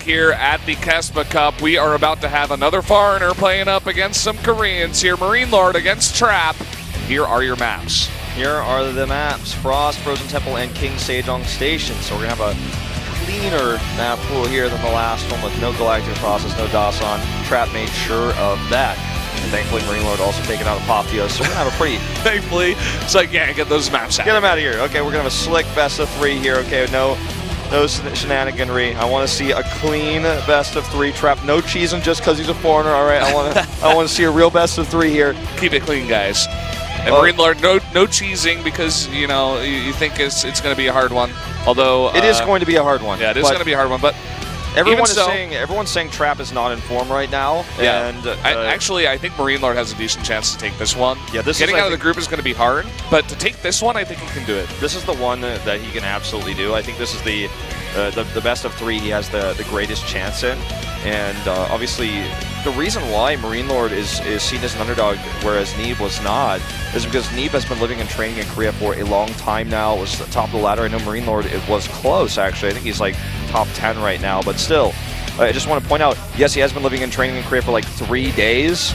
here at the KeSPA Cup. We are about to have another foreigner playing up against some Koreans here. MarineLorD against Trap. Here are your maps. Here are the maps: Frost, Frozen Temple, and King Sejong Station. So we're going to have a cleaner map pool here than the last one with no Galactic Process, no Dasan. Trap made sure of that. And thankfully, MarineLorD also taken out Apotheos. So we're going to have a pretty... Thankfully, it's like, yeah, get those maps out. Get them out of here. Okay, we're going to have a slick best of 3 here. Okay, no shenaniganry. I want to see a clean best of 3. Trap, no cheesing just because he's a foreigner. All right, I want to see a real best of 3 here. Keep it clean, guys. And MarineLorD, no cheesing because, you know, you think it's going to be a hard one. Although... it is going to be a hard one. Yeah, it is going to be a hard one, but... Everyone's saying Trap is not in form right now. Yeah. And actually, I think MarineLorD has a decent chance to take this one. Yeah, Getting out of the group is going to be hard, but to take this one, I think he can do it. This is the one that he can absolutely do. I think this is the best of 3 he has the greatest chance in. And obviously, the reason why MarineLorD is seen as an underdog, whereas Neeb was not, is because Neeb has been living and training in Korea for a long time now. It was the top of the ladder. I know MarineLorD, it was close, actually. I think he's like top 10 right now, but still, I just want to point out, yes, he has been living and training in Korea for like 3 days,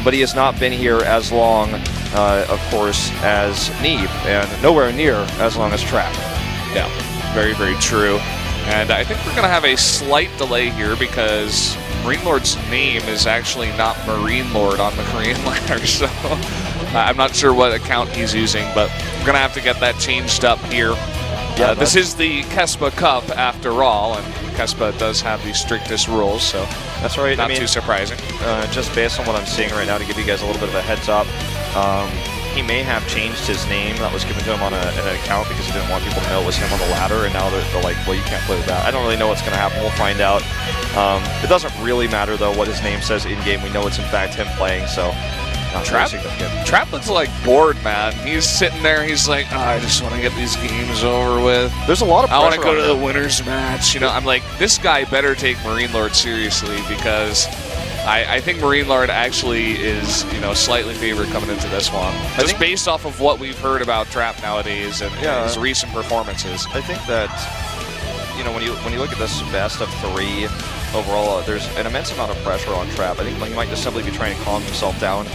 but he has not been here as long, of course, as Neeb, and nowhere near as long as Trap. Yeah, very, very true. And I think we're going to have a slight delay here because MarineLorD's name is actually not MarineLorD on the Korean ladder, so I'm not sure what account he's using, but we're going to have to get that changed up here. Yeah, this is the KeSPA Cup after all, and KeSPA does have the strictest rules, so that's right. Not too surprising. Just based on what I'm seeing right now, to give you guys a little bit of a heads up, he may have changed his name that was given to him on an account because he didn't want people to know it was him on the ladder, and now they're like, well, you can't play with that. I don't really know what's going to happen. We'll find out. It doesn't really matter, though, what his name says in-game. We know it's, in fact, him playing, so not Trap, really significant. Trap looks like bored, man. He's sitting there. He's like, oh, I just want to get these games over with. There's a lot of pressure. I want to go to the winner's match. You know, I'm like, this guy better take MarineLorD seriously because I think MarineLorD actually is, you know, slightly favored coming into this one. Just based off of what we've heard about Trap nowadays and his recent performances. I think that, you know, when you look at this best of 3 overall, there's an immense amount of pressure on Trap. I think he might just simply be trying to calm himself down.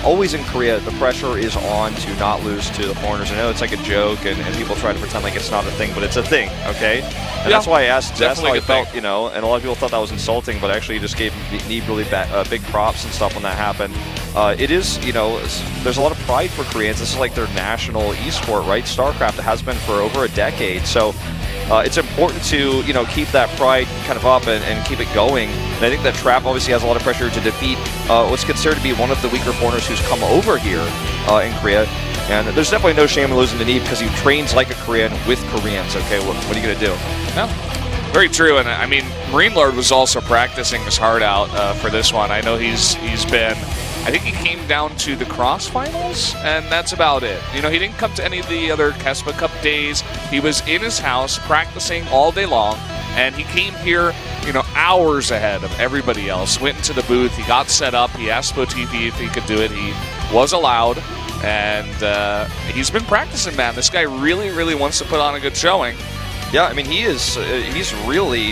Always in Korea, the pressure is on to not lose to the foreigners. I know it's like a joke, and people try to pretend like it's not a thing, but it's a thing, okay? And that's why I asked. That's how I felt, you know. And a lot of people thought that was insulting, but actually, just gave Neeb really big props and stuff when that happened. It is, you know, there's a lot of pride for Koreans. This is like their national esport, right? StarCraft has been for over a decade, so. It's important to, you know, keep that pride kind of up and keep it going. And I think that Trap obviously has a lot of pressure to defeat what's considered to be one of the weaker foreigners who's come over here in Korea. And there's definitely no shame in losing to Neeb because he trains like a Korean with Koreans. Okay, what are you going to do? No. Very true. And I mean, MarineLorD was also practicing his heart out for this one. I know he's been... I think he came down to the cross finals, and that's about it. You know, he didn't come to any of the other KeSPA Cup days. He was in his house practicing all day long, and he came here, you know, hours ahead of everybody else. Went into the booth, he got set up, he asked Botifi if he could do it. He was allowed, and he's been practicing, man. This guy really, really wants to put on a good showing. Yeah, I mean, he's really,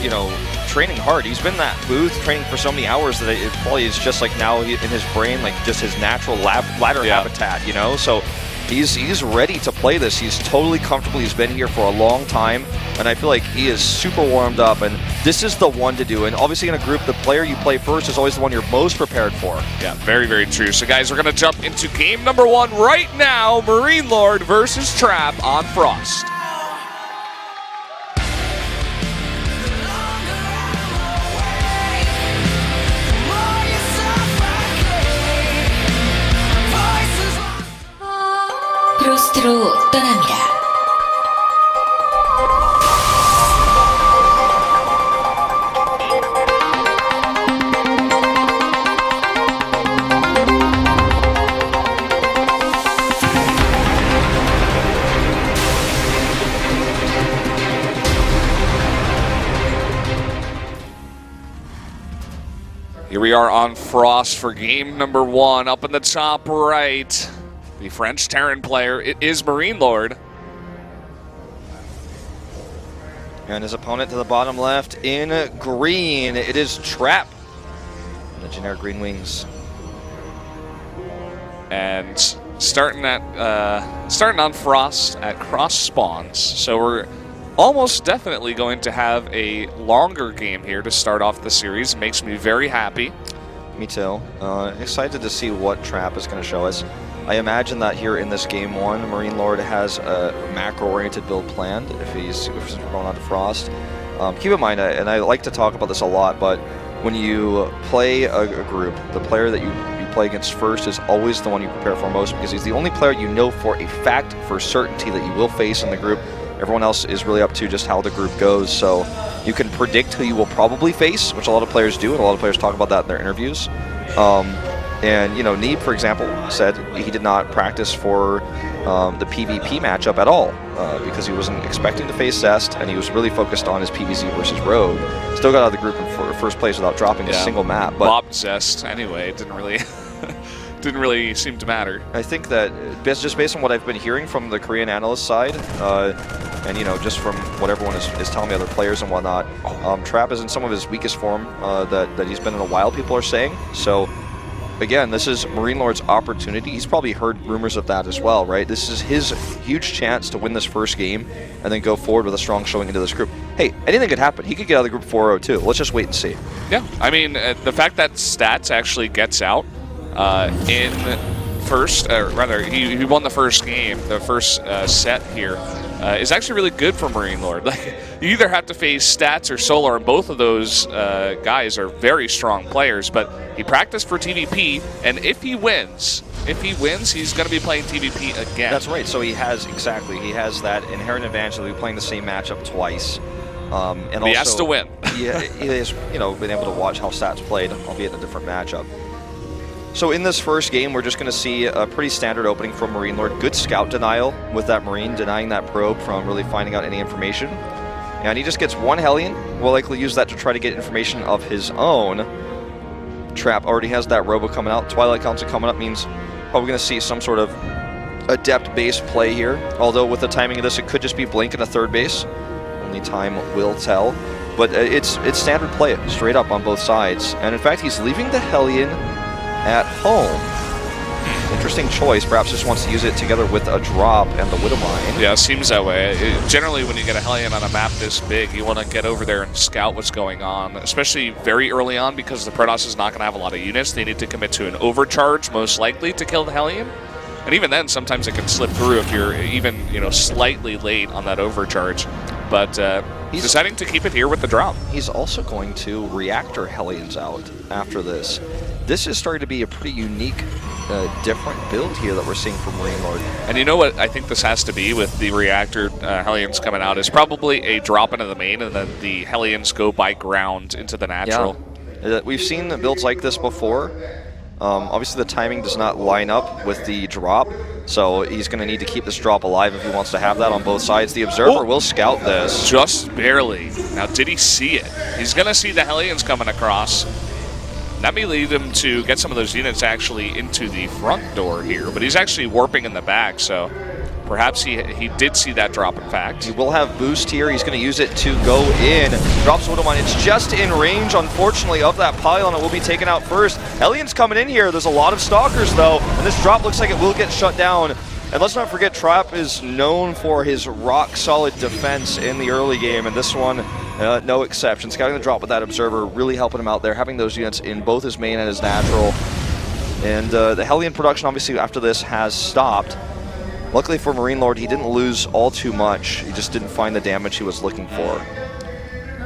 you know, training hard. He's been in that booth training for so many hours that it probably is just like now in his brain, like just his natural ladder habitat, you know? So he's ready to play this. He's totally comfortable. He's been here for a long time, and I feel like he is super warmed up, and this is the one to do. And obviously in a group, the player you play first is always the one you're most prepared for. Yeah, very, very true. So guys, we're going to jump into game number 1 right now. MarineLorD versus Trap on Frost. 프로스트로 떠납니다. Here we are on Frost for game number 1. Up in the top right, the French Terran player, it is MarineLorD. And his opponent to the bottom left in green, it is Trap. The generic green wings. And starting on Frost at cross spawns. So we're almost definitely going to have a longer game here to start off the series. Makes me very happy. Me too. Excited to see what Trap is going to show us. I imagine that here in this game one, MarineLorD has a macro-oriented build planned if he's going on to Frost. Keep in mind, and I like to talk about this a lot, but when you play a group, the player that you play against first is always the one you prepare for most, because he's the only player you know for a fact, for certainty, that you will face in the group. Everyone else is really up to just how the group goes, so you can predict who you will probably face, which a lot of players do, and a lot of players talk about that in their interviews. And, you know, Neeb, for example, said he did not practice for the PvP matchup at all because he wasn't expecting to face Zest, and he was really focused on his PvZ versus Rogue. Still got out of the group in first place without dropping a single map. But Bob Zest, anyway, it didn't really seem to matter. I think that just based on what I've been hearing from the Korean analyst side, and, you know, just from what everyone is telling me, other players and whatnot, Trap is in some of his weakest form that he's been in a while, people are saying. So, again, this is MarineLorD's opportunity. He's probably heard rumors of that as well, right? This is his huge chance to win this first game and then go forward with a strong showing into this group. Hey, anything could happen. He could get out of the group 4-0 too. Let's just wait and see. Yeah, I mean, the fact that Stats actually gets out in first, rather, he won the first game, the first set here, is actually really good for MarineLorD. Like, you either have to face Stats or Solar, and both of those guys are very strong players, but he practiced for TVP, and if he wins, he's going to be playing TVP again. That's right. So he has that inherent advantage of playing the same matchup twice. And he has to win. He has, you know, been able to watch how Stats played, albeit in a different matchup. So in this first game, we're just going to see a pretty standard opening from MarineLorD. Good scout denial with that Marine, denying that probe from really finding out any information. And he just gets one Hellion. Will likely use that to try to get information of his own. Trap already has that Robo coming out. Twilight Council coming up means probably going to see some sort of adept-based play here. Although with the timing of this, it could just be Blink in a third base. Only time will tell. But it's standard play, straight up on both sides. And in fact, he's leaving the Hellion at home. Interesting choice. Perhaps just wants to use it together with a drop and the Widow Mine. Yeah, it seems that way. Generally, when you get a Hellion on a map this big, you want to get over there and scout what's going on, especially very early on, because the Protoss is not going to have a lot of units. They need to commit to an overcharge, most likely, to kill the Hellion. And even then, sometimes it can slip through if you're even, you know, slightly late on that overcharge. But he's deciding to keep it here with the drop. He's also going to reactor Hellions out after this. This is starting to be a pretty unique, different build here that we're seeing from MarineLorD. And you know what I think this has to be with the reactor Hellions coming out is probably a drop into the main, and then the Hellions go by ground into the natural. Yeah. We've seen builds like this before. Obviously, the timing does not line up with the drop, so he's going to need to keep this drop alive if he wants to have that on both sides. The Observer will scout this. Just barely. Now, did he see it? He's going to see the Hellions coming across. That may lead him to get some of those units actually into the front door here, but he's actually warping in the back, so perhaps he did see that drop, in fact. He will have boost here. He's going to use it to go in. Drops Widow Mine. It's just in range, unfortunately, of that pylon. It will be taken out first. Hellions coming in here. There's a lot of Stalkers, though, and this drop looks like it will get shut down. And let's not forget, Trap is known for his rock-solid defense in the early game, and this one, no exception. Scouting the drop with that Observer, really helping him out there, having those units in both his main and his natural. And the Hellion production, obviously, after this has stopped. Luckily for MarineLorD, he didn't lose all too much. He just didn't find the damage he was looking for.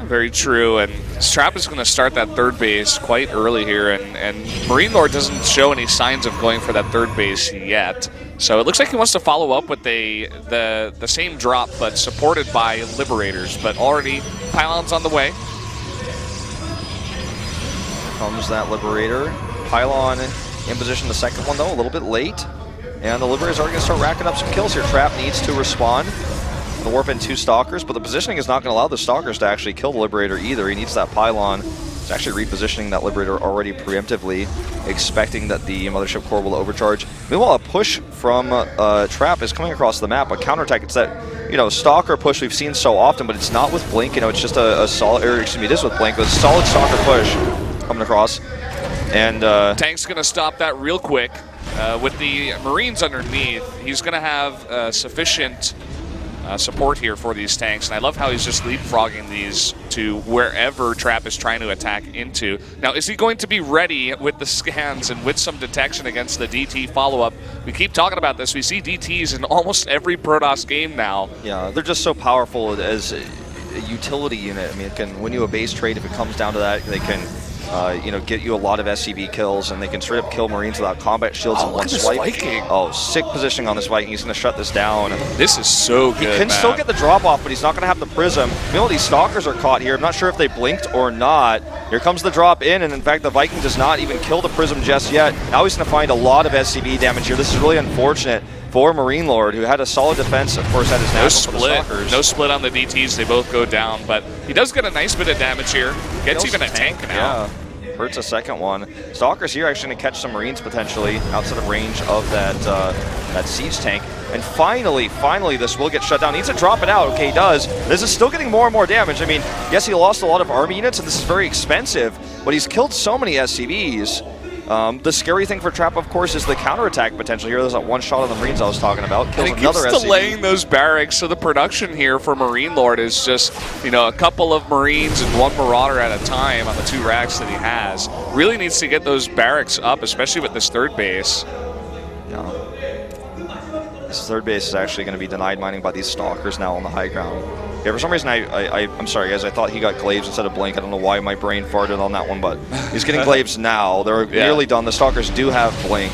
Very true, and Trap is going to start that third base quite early here, and MarineLorD doesn't show any signs of going for that third base yet. So it looks like he wants to follow up with the same drop, but supported by Liberators, but already Pylon's on the way. Comes that Liberator. Pylon in position, the second one though, a little bit late. And the Liberators are going to start racking up some kills here. Trap needs to respond. The warp in 2 Stalkers, but the positioning is not going to allow the Stalkers to actually kill the Liberator either. He needs that Pylon. He's actually repositioning that Liberator already preemptively, expecting that the Mothership Core will overcharge. Meanwhile, a push from Trap is coming across the map, a counterattack. It's that, you Stalker push we've seen so often, but it's not with Blink. It's just a solid, or excuse me, it is with Blink, but a solid Stalker push coming across. And Tank's going to stop that real quick. With the Marines underneath, he's going to have sufficient support here for these tanks, and I love how he's just leapfrogging these to wherever Trap is trying to attack into. Now, is he going to be ready with the scans and with some detection against the DT follow-up? We keep talking about this. We see DTs in almost every Protoss game now. Yeah, they're just so powerful as a utility unit. I mean, it can win you a base trade if it comes down to that. They can get you a lot of SCB kills, and they can straight up kill Marines without combat shields in one swipe. Viking. Oh, sick positioning on this Viking. He's going to shut this down. This is so good, He can still get the drop off, but he's not going to have the Prism. These Stalkers are caught here. I'm not sure if they blinked or not. Here comes the drop in, and in fact, the Viking does not even kill the Prism just yet. Now he's going to find a lot of SCB damage here. This is really unfortunate for MarineLorD, who had a solid defense, of course, at his natural for the Stalkers. No split on the DTs. They both go down, but he does get a nice bit of damage here. Gets even a tank now. Yeah. Hurts a second one. Stalkers here actually going to catch some Marines potentially outside of range of that siege tank. And finally, this will get shut down. He needs to drop it out. Okay, he does. This is still getting more and more damage. I mean, yes, he lost a lot of army units, and this is very expensive, but he's killed so many SCVs. The scary thing for Trap, of course, is the counterattack potential here. There's that one shot on the Marines I was talking about. Kills another SCV. Delaying those barracks, so the production here for MarineLorD is just, a couple of Marines and one Marauder at a time on the 2 racks that he has. Really needs to get those barracks up, especially with this third base. Yeah. This third base is actually going to be denied mining by these Stalkers now on the high ground. Yeah, for some reason, I'm sorry, guys. I thought he got Glaives instead of Blink. I don't know why my brain farted on that one, but he's getting Glaives now. They're nearly done. The Stalkers do have Blink,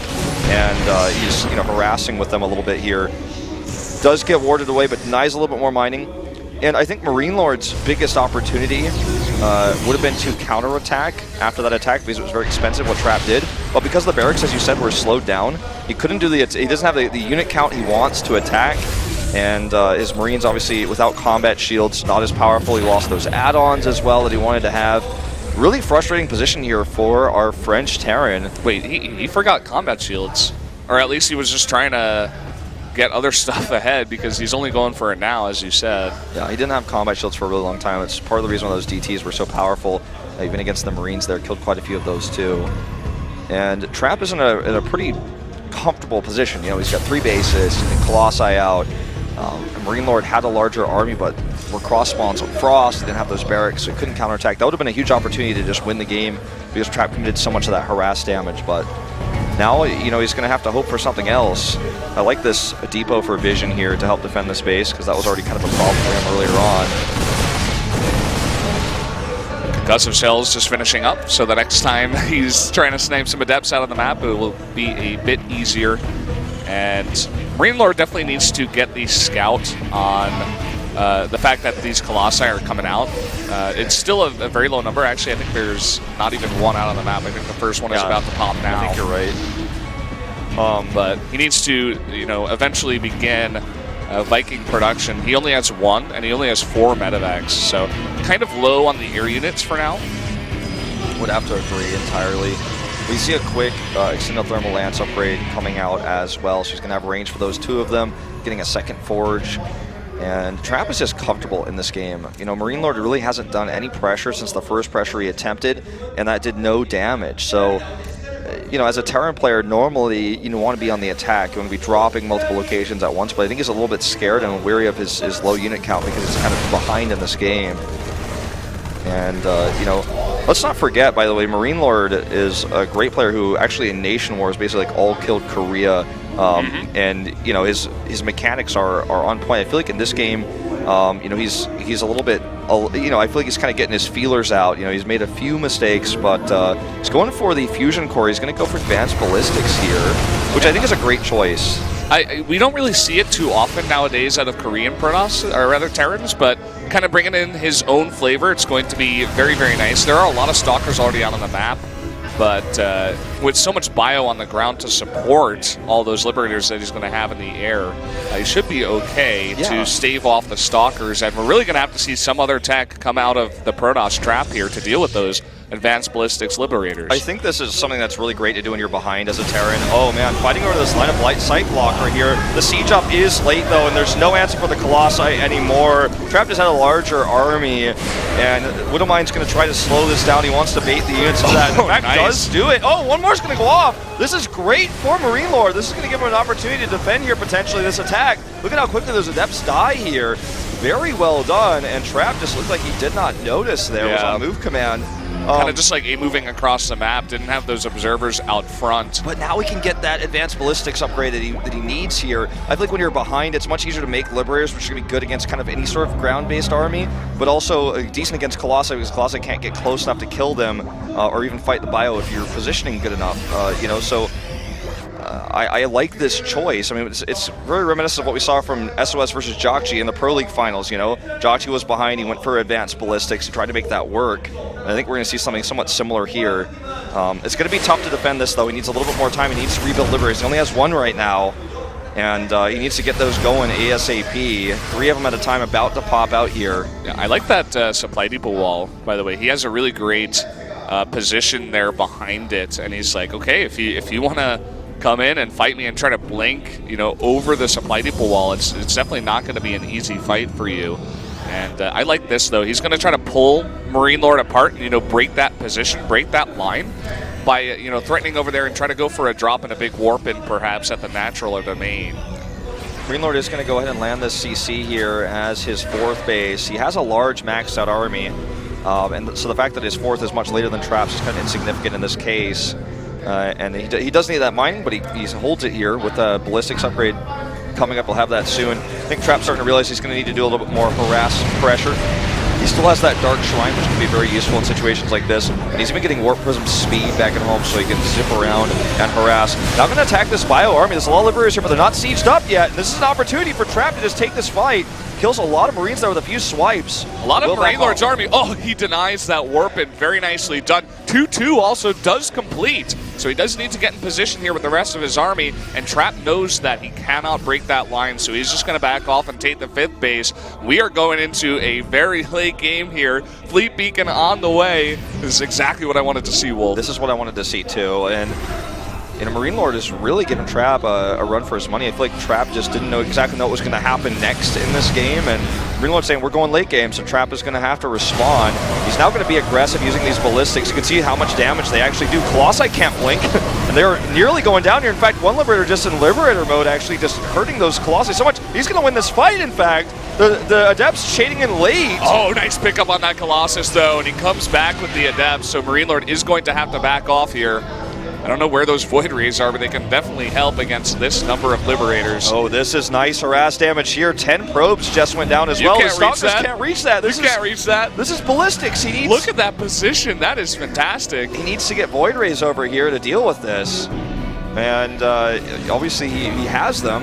and he's harassing with them a little bit here. Does get warded away, but denies a little bit more mining. And I think MarineLorD's biggest opportunity would have been to counterattack after that attack, because it was very expensive what Trap did. But because the barracks, as you said, were slowed down, he couldn't do he doesn't have the unit count he wants to attack. And his Marines, obviously, without combat shields, not as powerful. He lost those add-ons as well that he wanted to have. Really frustrating position here for our French Terran. Wait, he forgot combat shields. Or at least he was just trying to get other stuff ahead, because he's only going for it now, as you said. Yeah, he didn't have combat shields for a really long time. It's part of the reason why those DTs were so powerful. Even against the Marines there, killed quite a few of those too. And Trap is in a pretty comfortable position. He's got 3 bases, Colossi out. MarineLorD had a larger army, but were cross spawns on Frost. They didn't have those barracks, so he couldn't counterattack. That would have been a huge opportunity to just win the game, because Trap committed so much of that harass damage. But now, he's going to have to hope for something else. I like this depot for Vision here to help defend this base, because that was already kind of a problem for him earlier on. Concussive Shells just finishing up, so the next time he's trying to snipe some Adepts out of the map, it will be a bit easier. And MarineLorD definitely needs to get the scout on the fact that these Colossi are coming out. It's still a very low number. Actually, I think there's not even one out on the map. I think the first one is about to pop now. I think you're right. But he needs to, eventually begin Viking production. He only has 1, and he only has 4 medevacs, so kind of low on the air units for now. Would have to agree entirely. We see a quick extended thermal lance upgrade coming out as well. She's going to have range for those 2 of them, getting a second forge. And Trap is just comfortable in this game. MarineLorD really hasn't done any pressure since the first pressure he attempted, and that did no damage. So, as a Terran player, normally you want to be on the attack. You want to be dropping multiple locations at once, but I think he's a little bit scared and wary of his low unit count, because he's kind of behind in this game. And, let's not forget, by the way, MarineLorD is a great player who actually in Nation Wars basically all killed Korea. And, his mechanics are on point. I feel like in this game, he's a little bit, I feel like he's kind of getting his feelers out. He's made a few mistakes, but he's going for the fusion core. He's going to go for advanced ballistics here, which I think is a great choice. We don't really see it too often nowadays out of Korean Protoss, or rather Terrans, but kind of bringing in his own flavor, it's going to be very, very nice. There are a lot of Stalkers already out on the map, but with so much bio on the ground to support all those Liberators that he's going to have in the air, he should be okay to stave off the Stalkers, and we're really going to have to see some other tech come out of the Protoss Trap here to deal with those. Advanced Ballistics Liberators. I think this is something that's really great to do when you're behind as a Terran. Oh man, fighting over this line of light sight blocker here. The siege up is late though, and there's no answer for the Colossi anymore. Trap just had a larger army, and Widowmine's going to try to slow this down. He wants to bait the units to that. In fact, nice. does do it. Oh, one more's going to go off. This is great for MarineLorD. This is going to give him an opportunity to defend here potentially this attack. Look at how quickly those Adepts die here. Very well done, and Trap just looked like he did not notice there. Was on move command. Kind of just like moving across the map, didn't have those observers out front. But now he can get that advanced ballistics upgrade that he needs here. I feel like when you're behind, it's much easier to make Liberators, which is going to be good against kind of any sort of ground-based army, but also decent against Colossi, because Colossi can't get close enough to kill them or even fight the bio if you're positioning good enough. So I like this choice. I mean, it's very reminiscent of what we saw from SOS versus Jockji in the Pro League finals. Jockji was behind, he went for advanced ballistics, he tried to make that work. And I think we're going to see something somewhat similar here. It's going to be tough to defend this, though. He needs a little bit more time. He needs to rebuild Liberators. He only has one right now, and he needs to get those going ASAP. 3 of them at a time about to pop out here. Yeah, I like that supply depot wall, by the way. He has a really great position there behind it, and he's like, okay, if you want to come in and fight me and try to blink, over the supply depot wall, it's definitely not going to be an easy fight for you. And I like this, though. He's going to try to pull MarineLorD apart, break that position, break that line by, threatening over there and try to go for a drop and a big warp in perhaps at the natural or the main. MarineLorD is going to go ahead and land this CC here as his 4th base. He has a large maxed out army, and so the fact that his 4th is much later than Trap's is kind of insignificant in this case. And he does need that mining, but he holds it here with a ballistics upgrade coming up. We'll have that soon. I think Trap's starting to realize he's going to need to do a little bit more harass pressure. He still has that Dark Shrine, which can be very useful in situations like this. And he's even getting Warp Prism speed back at home so he can zip around and harass. Now going to attack this Bio army. There's a lot of Liberators here, but they're not sieged up yet. And this is an opportunity for Trap to just take this fight. Kills a lot of Marines there with a few swipes. A lot of MarineLorD's army. Oh, he denies that warp in. Very nicely done. 2-2 also does complete. So he does need to get in position here with the rest of his army, and Trap knows that he cannot break that line, so he's just going to back off and take the 5th base. We are going into a very late game here. Fleet Beacon on the way. This is exactly what I wanted to see, Wolf. This is what I wanted to see, too. And MarineLorD is really giving Trap a run for his money. I feel like Trap just didn't exactly know what was going to happen next in this game, and MarineLorD saying we're going late game, so Trap is going to have to respond. He's now going to be aggressive using these ballistics. You can see how much damage they actually do. Colossi can't blink, and they're nearly going down here. In fact, one Liberator just in Liberator mode actually just hurting those Colossi so much. He's going to win this fight, in fact. The Adepts shading in late. Oh, nice pickup on that Colossus, though, and he comes back with the Adepts, so MarineLorD is going to have to back off here. I don't know where those Void Rays are, but they can definitely help against this number of Liberators. Oh, this is nice harass damage here. 10 probes just went down as well. The Stalkers can't reach that. You can't reach that. This is ballistics. He needs. Look at that position. That is fantastic. He needs to get Void Rays over here to deal with this. And obviously he has them.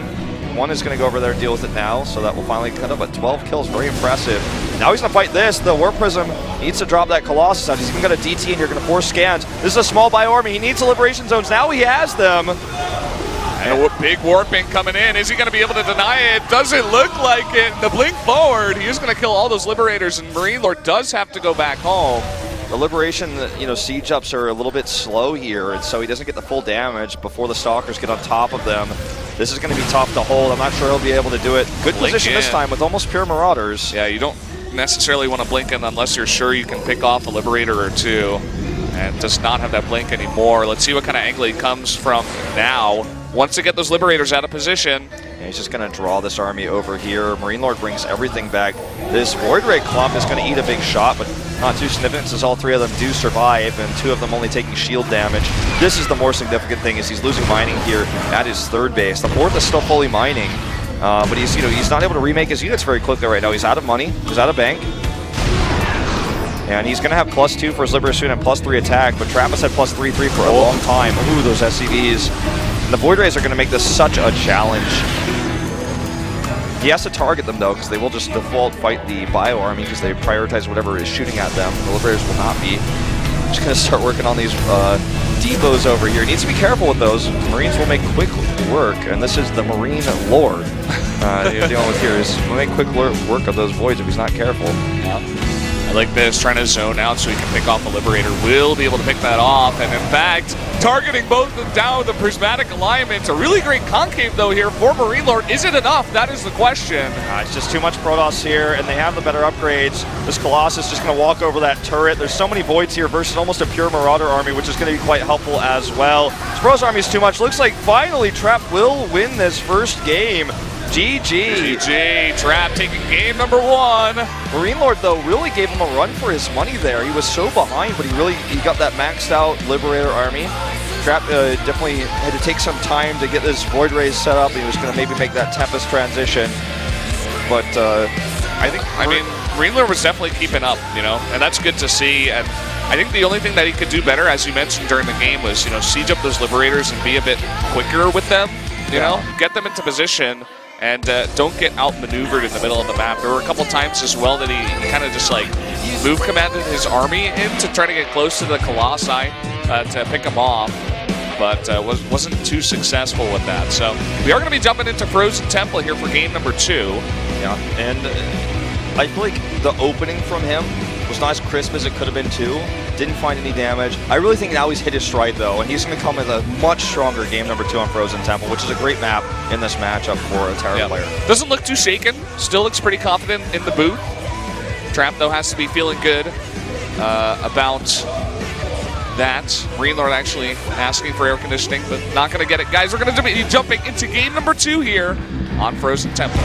One is going to go over there and deal with it now, so that will finally cut up at 12 kills. Very impressive. Now he's going to fight this. The Warp Prism needs to drop that Colossus out. He's even got a DT in here, going to force scans. This is a small Bio army. He needs the Liberation Zones. Now he has them. And a big warping coming in. Is he going to be able to deny it? Doesn't look like it. The blink forward. He is going to kill all those Liberators, and MarineLorD does have to go back home. The Liberation, siege ups are a little bit slow here, and so he doesn't get the full damage before the Stalkers get on top of them. This is going to be tough to hold. I'm not sure he'll be able to do it. Good position this time with almost pure Marauders. Yeah, you don't necessarily want to blink in unless you're sure you can pick off a Liberator or two. And does not have that blink anymore. Let's see what kind of angle he comes from now. Wants to get those Liberators out of position. And he's just going to draw this army over here. MarineLorD brings everything back. This Void Ray clump is going to eat a big shot, but not too significant since all 3 of them do survive, and 2 of them only taking shield damage. This is the more significant thing, is he's losing mining here at his 3rd base. The 4th is still fully mining, but he's not able to remake his units very quickly right now. He's out of money. He's out of bank. And he's going to have +2 for his Liberator soon and +3 attack, but Travis had +3/3 for a long time. Ooh, those SCVs. And the Void Rays are going to make this such a challenge. He has to target them, though, because they will just default fight the Bio army because they prioritize whatever is shooting at them. The Liberators will not be. I'm just going to start working on these depots over here. He needs to be careful with those. Marines will make quick work, and this is the MarineLorD. You're dealing with here is we'll make quick work of those voids if he's not careful. I like this, trying to zone out so he can pick off a Liberator. Will be able to pick that off, and in fact, targeting both of them down with the prismatic alignment. A really great concave though here for MarineLorD. Is it enough? That is the question. It's just too much Protoss here, and they have the better upgrades. This Colossus is just going to walk over that turret. There's so many voids here versus almost a pure Marauder army, which is going to be quite helpful as well. This Protoss army is too much. Looks like finally Trap will win this first game. GG. GG. Trap taking game number 1. MarineLorD, though, really gave him a run for his money there. He was so behind, but he got that maxed out Liberator army. Trap definitely had to take some time to get this Void Rays set up. He was going to maybe make that Tempest transition. But I mean, MarineLorD was definitely keeping up, you know, and that's good to see. And I think the only thing that he could do better, as you mentioned during the game, was, you know, siege up those Liberators and be a bit quicker with them, you know, get them into position. And don't get outmaneuvered in the middle of the map. There were a couple times as well that he kind of just like move commanded his army in to try to get close to the Colossi to pick them off, but wasn't too successful with that. So we are going to be jumping into Frozen Temple here for game number 2. Yeah, and I feel like the opening from him was not as crisp as it could have been too. Didn't find any damage. I really think now he's hit his stride though, and he's going to come with a much stronger game number 2 on Frozen Temple, which is a great map in this matchup for a Terra player. Doesn't look too shaken. Still looks pretty confident in the booth. Trap though has to be feeling good about that. MarineLorD actually asking for air conditioning, but not going to get it. Guys, we're going to be jumping into game number 2 here on Frozen Temple.